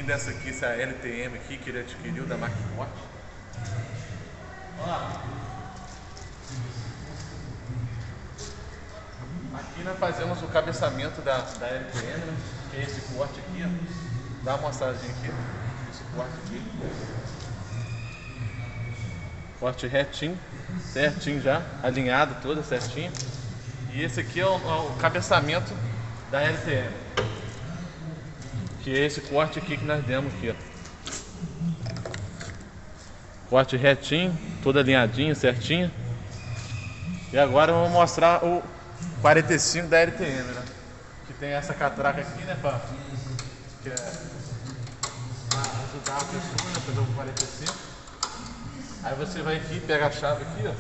pouquinho dessa aqui, essa LTM aqui que ele adquiriu da Maqfort. Ó, aqui nós fazemos o cabeçamento da LTM, né? Que é esse corte aqui, ó. Dá uma mostradinha aqui, esse corte aqui. Corte retinho, certinho já, alinhado toda certinho. E esse aqui é o cabeçamento da LTM. Que é esse corte aqui que nós demos aqui, ó. Corte retinho, todo alinhadinho, certinho. E agora eu vou mostrar o 45 da LTM, né? Que tem essa catraca aqui, né, pá? Que é pra ajudar a pessoa a fazer o 45. Aí você vai aqui, pega a chave aqui, ó.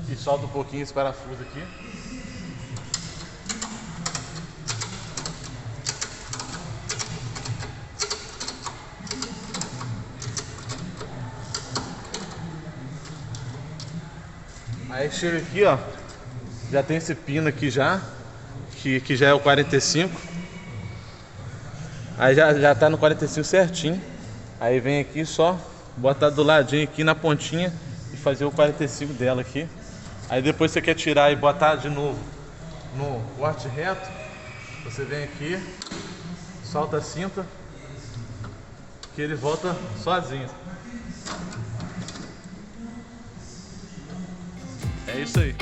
E solta um pouquinho esse parafuso aqui. Aí chega aqui, ó, já tem esse pino aqui já, que já é o 45. Aí já tá no 45 certinho. Aí vem aqui só, botar do ladinho aqui na pontinha e fazer o 45 dela aqui. Aí depois você quer tirar e botar de novo no corte reto, você vem aqui, solta a cinta, que ele volta sozinho. É isso aí.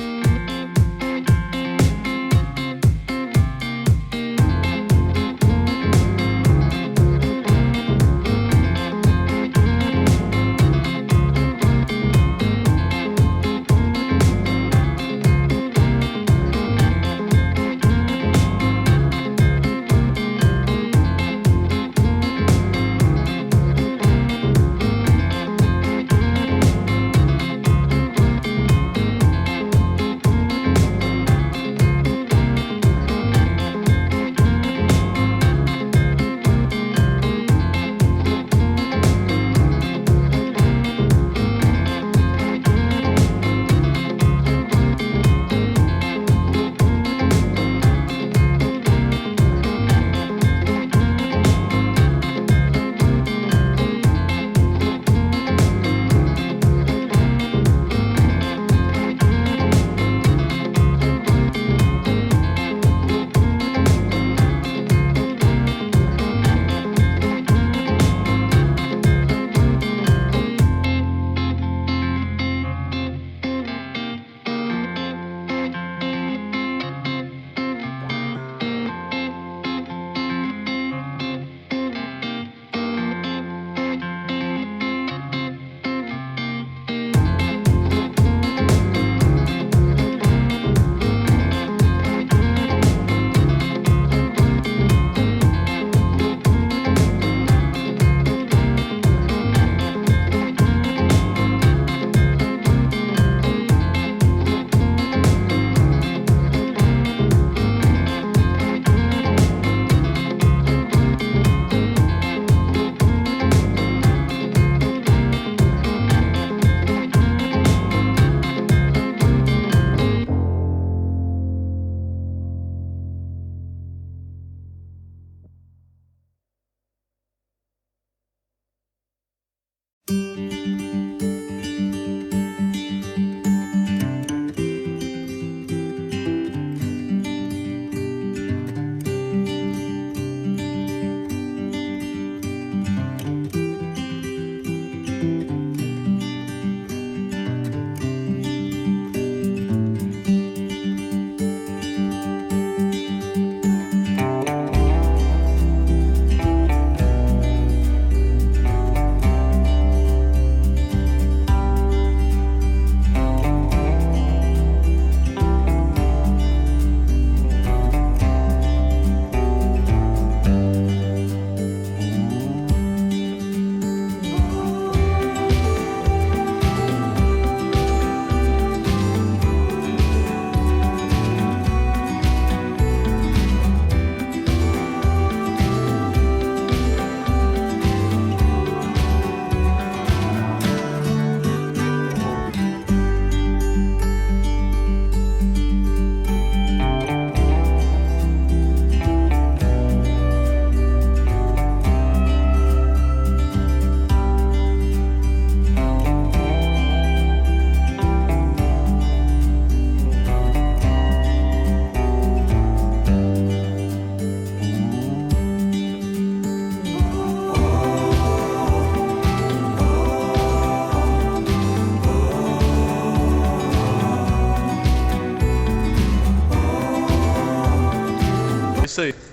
isso aí.